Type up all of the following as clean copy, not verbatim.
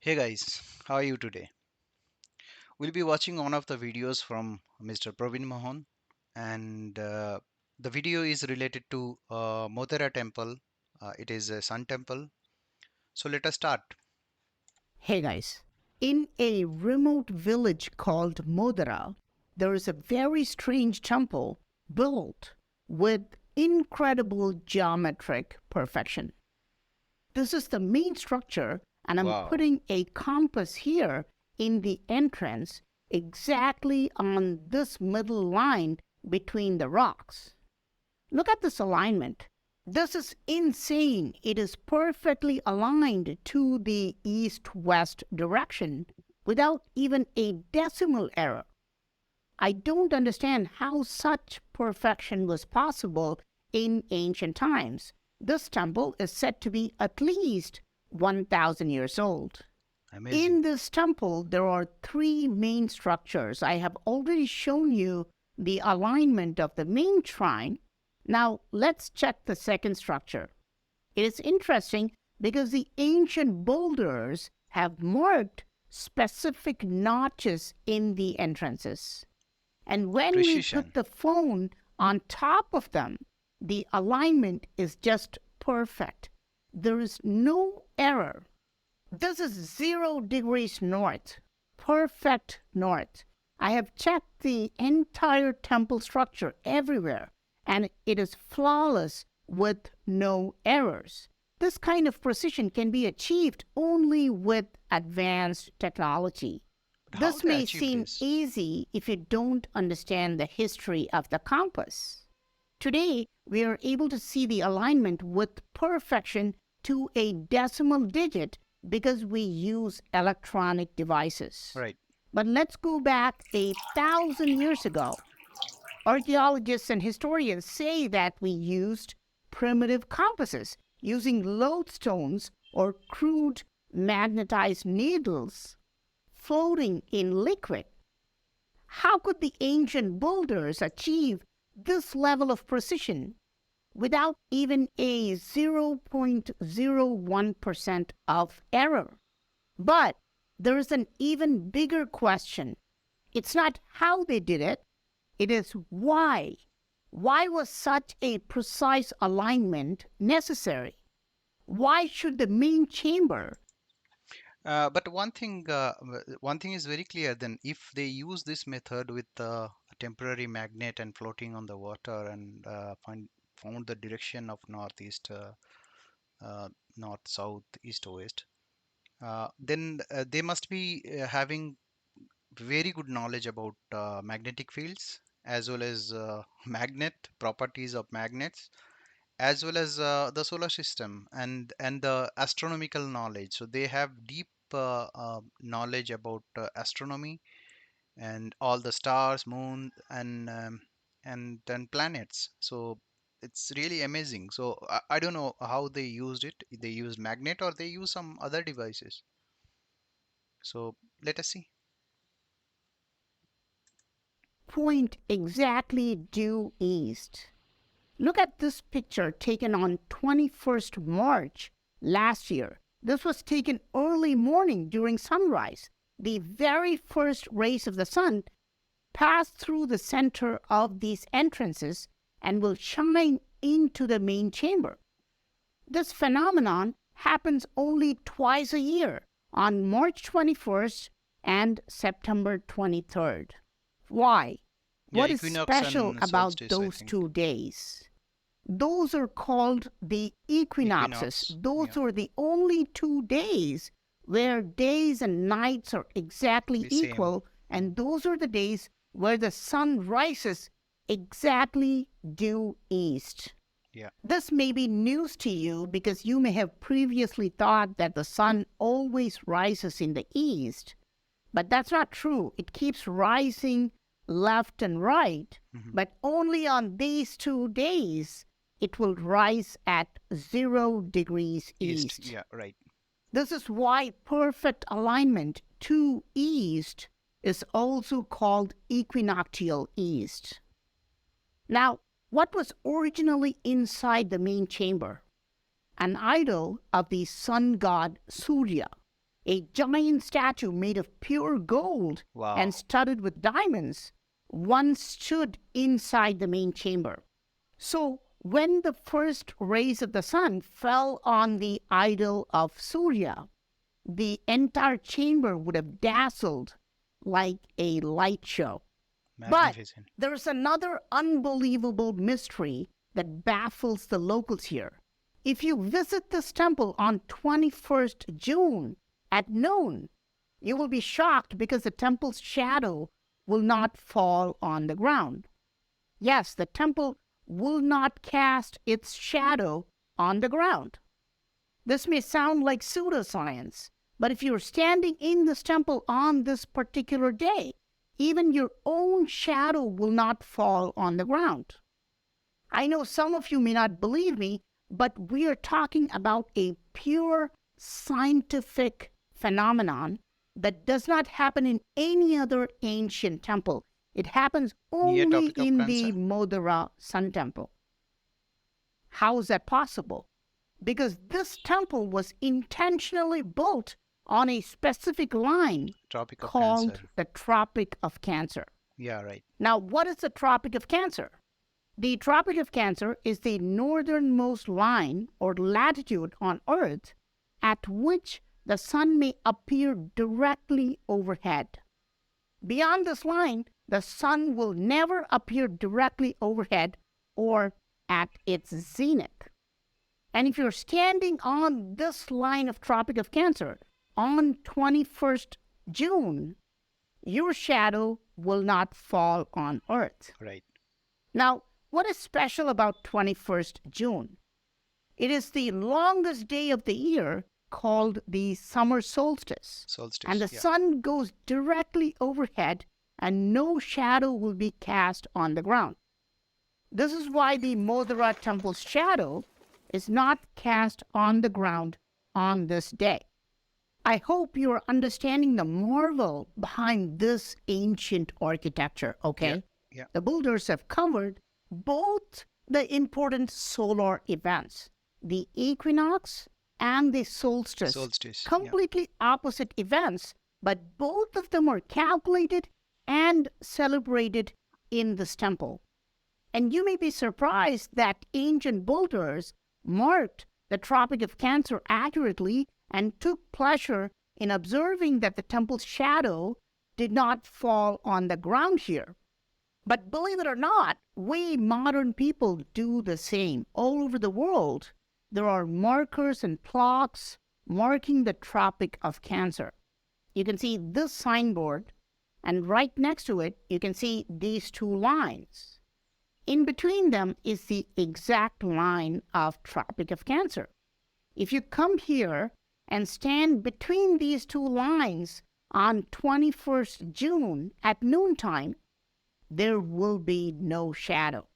Hey guys, how are you today? We'll be watching one of the videos from Mr. Praveen Mohan, and the video is related to Modhera temple. It is a sun temple. So let us start. Hey guys, in a remote village called Modhera, there is a very strange temple built with incredible geometric perfection. This is the main structure, and I'm Wow, putting a compass here in the entrance exactly on this middle line between the rocks. Look at this alignment. This is insane. It is perfectly aligned to the east west direction without even a decimal error. I don't understand how such perfection was possible in ancient times. This temple is said to be at least 1,000 years old. amazing. In this temple, there are three main structures. I have already shown you the alignment of the main shrine. Now, let's check the second structure. It is interesting because the ancient builders have marked specific notches in the entrances. And when we put Precision. the phone on top of them, the alignment is just perfect. There is no error. This is 0 degrees north, perfect north. I have checked the entire temple structure everywhere, and it is flawless with no errors. This kind of precision can be achieved only with advanced technology. But how This they may achieve seem this? easy if you don't understand the history of the compass. Today, we are able to see the alignment with perfection to a decimal digit because we use electronic devices. Right. But let's go back 1,000 years ago. Archaeologists and historians say that we used primitive compasses using lodestones or crude magnetized needles floating in liquid. How could the ancient builders achieve this level of precision without even a 0.01% of error? But there is an even bigger question. It's not how they did it, it is why. Why was such a precise alignment necessary? Why should the main chamber? But one thing is very clear. Then, if they use this method with a temporary magnet and floating on the water and found the direction of northeast, uh, north, south, east, west, then they must be having very good knowledge about magnetic fields as well as magnet properties of magnets as well as the solar system and the astronomical knowledge. So they have deep knowledge about astronomy and all the stars, moon, and then planets. So it's really amazing. So I don't know how they used it. They used magnet or they use some other devices. So let us see. Point exactly due east. Look at this picture taken on 21st March last year. This was taken early morning during sunrise. The very first rays of the sun pass through the center of these entrances and will shine into the main chamber. This phenomenon happens only twice a year, on March 21st and September 23rd. Why? Yeah, What is equinox special and about solstice, I those think. 2 days? Those are called the equinoxes. Equinox. Those Yeah, are the only 2 days where days and nights are exactly the same. equal, Mm, and those are the days where the sun rises exactly due east. yeah. This may be news to you because you may have previously thought that the sun always rises in the east, but that's not true. It keeps rising left and right, Hmm. but only on these 2 days it will rise at 0 degrees East. east. Yeah, right. This is why perfect alignment to east is also called equinoctial east. Now, what was originally inside the main chamber? An idol of the sun god Surya. A giant statue made of pure gold and Wow. studded with diamonds once stood inside the main chamber. So, when the first rays of the sun fell on the idol of Surya, the entire chamber would have dazzled like a light show. But Magnificent. there's another unbelievable mystery that baffles the locals here. If you visit this temple on 21st June at noon, you will be shocked because the temple's shadow will not fall on the ground. Yes, the temple will not cast its shadow on the ground. This may sound like pseudoscience, but if you're standing in this temple on this particular day, even your own shadow will not fall on the ground. I know some of you may not believe me, but we are talking about a pure scientific phenomenon that does not happen in any other ancient temple. It happens Near only topic of in the cancer. Modhera Sun temple. How is that possible? Because this temple was intentionally built on a specific line Tropic of called Cancer. the Tropic of Cancer. Yeah, right. Now, what is the Tropic of Cancer? The Tropic of Cancer is the northernmost line or latitude on Earth at which the sun may appear directly overhead. Beyond this line, the sun will never appear directly overhead or at its zenith. And if you're standing on this line of Tropic of Cancer on 21st June, your shadow will not fall on Earth. Right. Now, what is special about 21st June? It is the longest day of the year called the summer solstice, and Solstice. the Yeah. sun goes directly overhead and no shadow will be cast on the ground. This is why the Modhera temple's shadow is not cast on the ground on this day. I hope you're understanding the marvel behind this ancient architecture, Yeah. okay? Yeah. The builders have covered both the important solar events, the equinox and the solstice, Solstice. Yeah. completely opposite events, but both of them are calculated and celebrated in this temple. And you may be surprised that ancient builders marked the Tropic of Cancer accurately and took pleasure in observing that the temple's shadow did not fall on the ground here. But believe it or not, we modern people do the same. All over the world, there are markers and plaques marking the Tropic of Cancer. You can see this signboard, and right next to it, you can see these two lines. In between them is the exact line of Tropic of Cancer. If you come here and stand between these two lines on 21st June at noontime, there will be no shadow.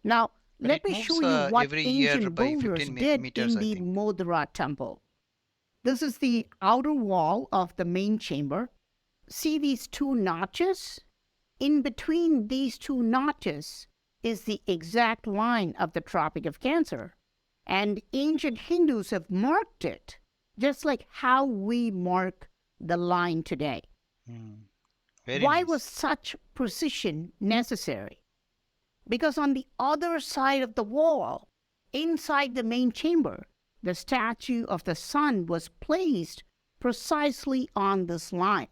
Now, But let it me moves show you what every year ancient by builders 15 did meters, in I the think. Modhera temple. This is the outer wall of the main chamber. See these two notches? In between these two notches is the exact line of the Tropic of Cancer. And ancient Hindus have marked it, just like how we mark the line today. Hmm. Very Why nice. was such precision necessary? Because on the other side of the wall, inside the main chamber, the statue of the sun was placed precisely on this line.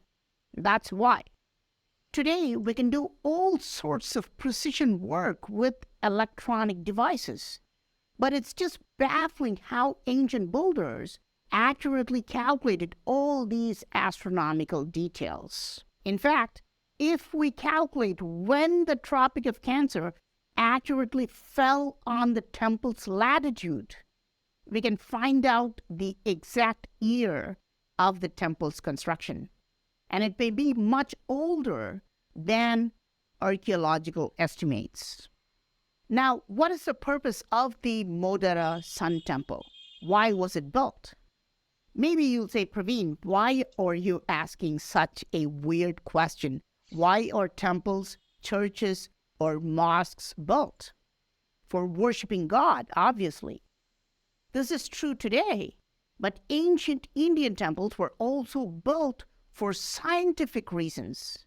That's why. Today, we can do all sorts of precision work with electronic devices. But it's just baffling how ancient builders accurately calculated all these astronomical details. In fact, if we calculate when the Tropic of Cancer accurately fell on the temple's latitude, we can find out the exact year of the temple's construction. And it may be much older than archaeological estimates. Now, what is the purpose of the Modhera Sun Temple? Why was it built? Maybe you'll say, Praveen, why are you asking such a weird question? Why are temples, churches, or mosques built? For worshiping God, obviously. This is true today. But ancient Indian temples were also built for scientific reasons.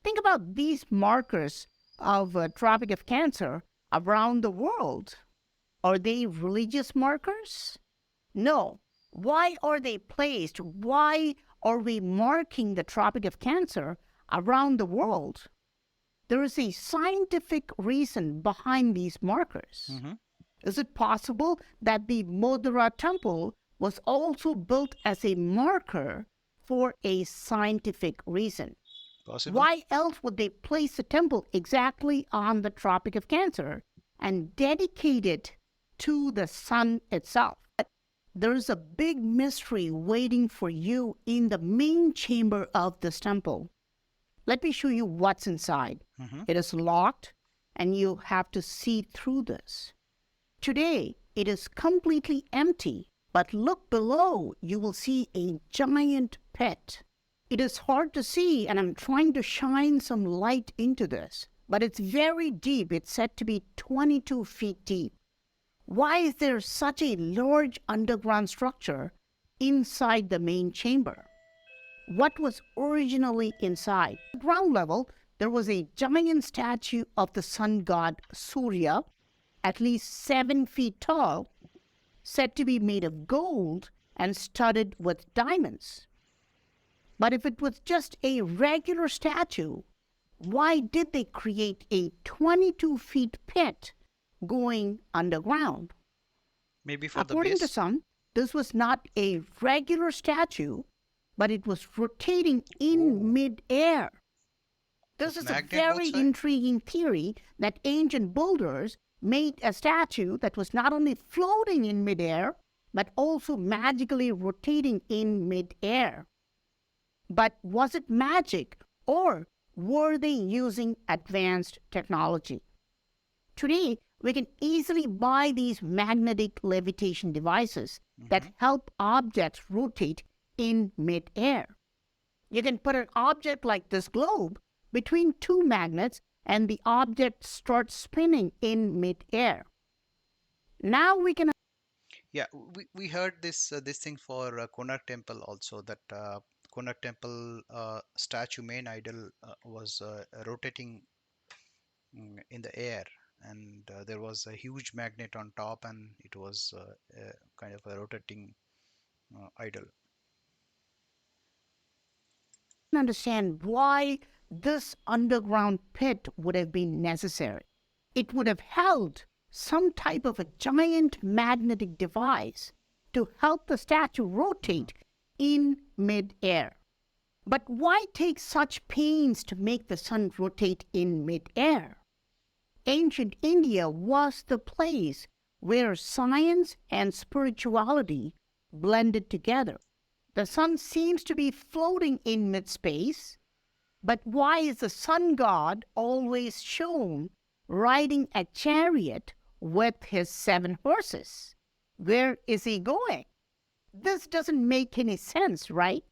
Think about these markers of Tropic of Cancer around the world. Are they religious markers? No. Why are they placed? Why are we marking the Tropic of Cancer around the world? There is a scientific reason behind these markers. Hmm. Is it possible that the Modhera temple was also built as a marker for a scientific reason? Possible. Why else would they place the temple exactly on the Tropic of Cancer and dedicate it to the sun itself? There's a big mystery waiting for you in the main chamber of this temple. Let me show you what's inside. Hmm. It is locked, and you have to see through this. Today, it is completely empty, but look below, you will see a giant pit. It is hard to see, and I'm trying to shine some light into this, but it's very deep. It's said to be 22 feet deep. Why is there such a large underground structure inside the main chamber? What was originally inside? At ground level, there was a giant statue of the sun god Surya, at least 7 feet tall, said to be made of gold and studded with diamonds. But if it was just a regular statue, why did they create a 22 feet pit going underground? Maybe for the According to base. some, this was not a regular statue, but it was rotating in Oh, mid-air. This with is a magnet both very sides. intriguing theory that ancient builders made a statue that was not only floating in midair, but also magically rotating in midair. But was it magic, or were they using advanced technology? Today, we can easily buy these magnetic levitation devices that Hmm. help objects rotate in midair. You can put an object like this globe between two magnets and the object starts spinning in midair. Now we can Yeah, we heard this thing for Konark Temple also, that Konark Temple statue main idol was rotating in the air, and there was a huge magnet on top, and it was kind of a rotating idol. understand why this underground pit would have been necessary. It would have held some type of a giant magnetic device to help the statue Hmm. rotate in midair. But why take such pains to make the sun rotate in midair? Ancient India was the place where science and spirituality blended together. The sun seems to be floating in mid space, but why is the sun god always shown riding a chariot with his 7 horses? Where is he going? This doesn't make any sense, right?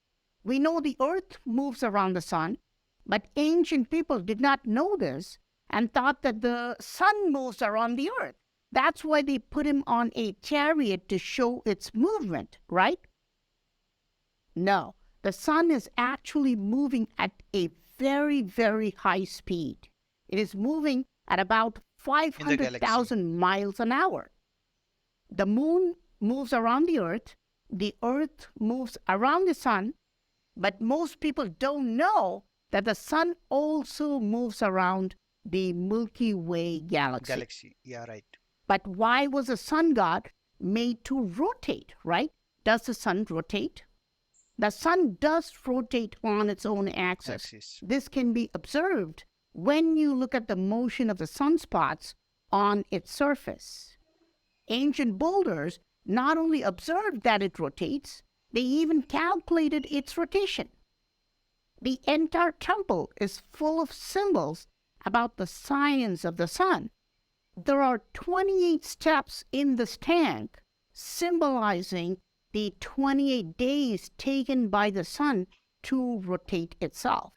We know the earth moves around the sun, but ancient people did not know this and thought that the sun moves around the earth. That's why they put him on a chariot to show its movement, right? No, the sun is actually moving at a very, very high speed. It is moving at about In the galaxy. 500,000 miles an hour. The moon moves around the earth moves around the sun, but most people don't know that the sun also moves around the Milky Way galaxy. Galaxy. Yeah, right. But why was the sun god made to rotate, right? Does the sun rotate? The sun does rotate on its own axis. Axis. This can be observed when you look at the motion of the sunspots on its surface. Ancient builders not only observed that it rotates, they even calculated its rotation. The entire temple is full of symbols about the science of the sun. There are 28 steps in this tank symbolizing the 28 days taken by the sun to rotate itself.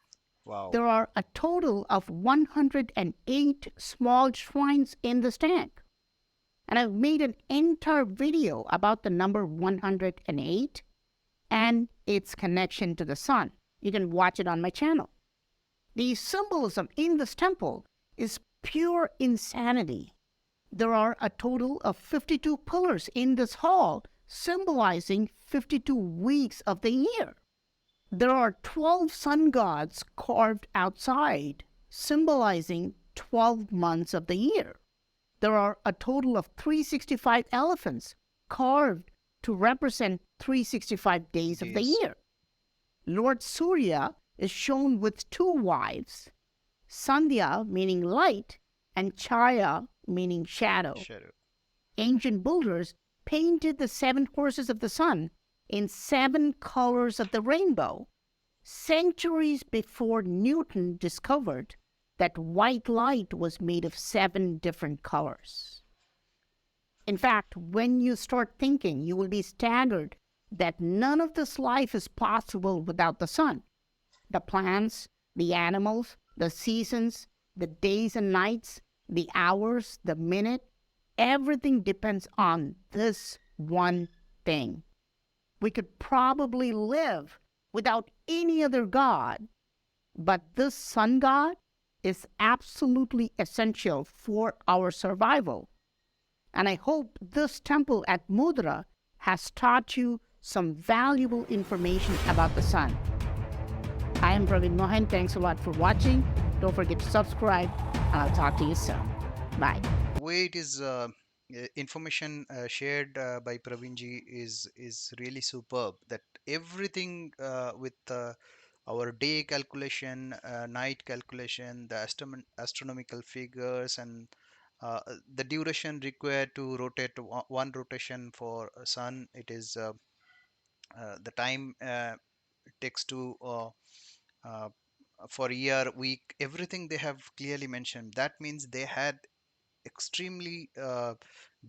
Wow. There are a total of 108 small shrines in this tank. And I've made an entire video about the number 108 and its connection to the sun. You can watch it on my channel. The symbolism in this temple is pure insanity. There are a total of 52 pillars in this hall, symbolizing 52 weeks of the year. There are 12 sun gods carved outside, symbolizing 12 months of the year. There are a total of 365 elephants carved to represent 365 days of the Days. year. Lord Surya is shown with two wives, Sandhya meaning light and Chaya meaning shadow. Shadow. Ancient builders painted the seven horses of the sun in seven colors of the rainbow, centuries before Newton discovered that white light was made of seven different colors. In fact, when you start thinking, you will be staggered that none of this life is possible without the sun. The plants, the animals, the seasons, the days and nights, the hours, the minute, everything depends on this one thing. We could probably live without any other god, but this sun god is absolutely essential for our survival. And I hope this temple at Modhera has taught you some valuable information about the sun. I am Praveen Mohan. Thanks a lot for watching. Don't forget to subscribe, and I'll talk to you soon. Bye. Way it is information shared by Praveenji is really superb. That everything with our day calculation, night calculation, the astronomical figures, and the duration required to rotate one rotation for a sun. It is the time it takes to uh, for year, week, everything they have clearly mentioned. That means they had extremely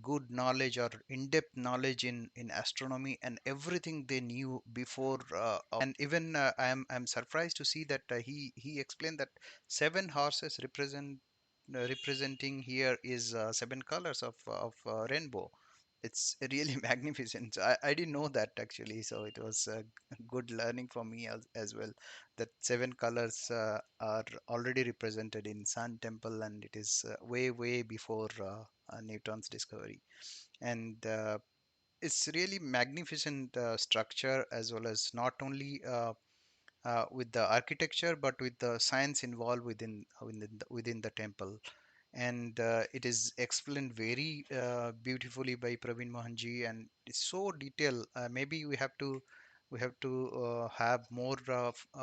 good knowledge or in-depth knowledge in astronomy, and everything they knew before and even I'm surprised to see that he explained that seven horses representing here is seven colors of rainbow. It's really magnificent. I didn't know that actually, so it was good learning for me as well, that seven colors are already represented in Sun Temple, and it is way before Newton's discovery. And it's really magnificent structure, as well as not only with the architecture but with the science involved within the temple. And it is explained very beautifully by Praveen Mohanji, and it's so detailed. Maybe we have to have more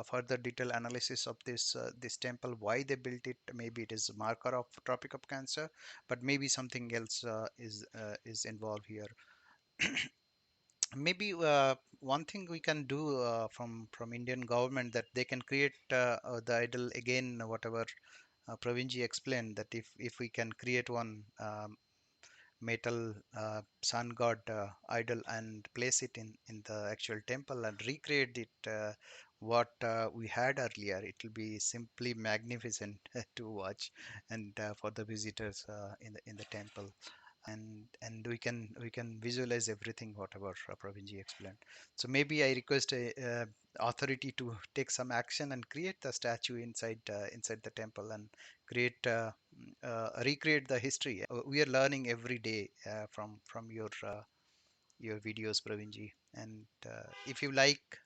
further detailed analysis of this temple, why they built it. Maybe it is a marker of Tropic of Cancer, but maybe something else is involved here. Maybe one thing we can do from Indian government, that they can create the idol again, whatever Pravinji explained, that if we can create one metal sun god idol and place it in the actual temple and recreate it what we had earlier, it will be simply magnificent to watch, and for the visitors in the temple. And we can visualize everything whatever Pravinji explained. So maybe I request a authority to take some action and create the statue inside the temple, and create recreate the history. We are learning every day from your videos, Pravinji. And if you like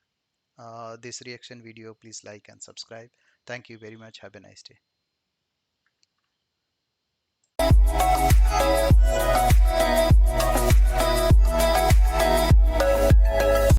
this reaction video, please like and subscribe. Thank you very much. Have a nice day.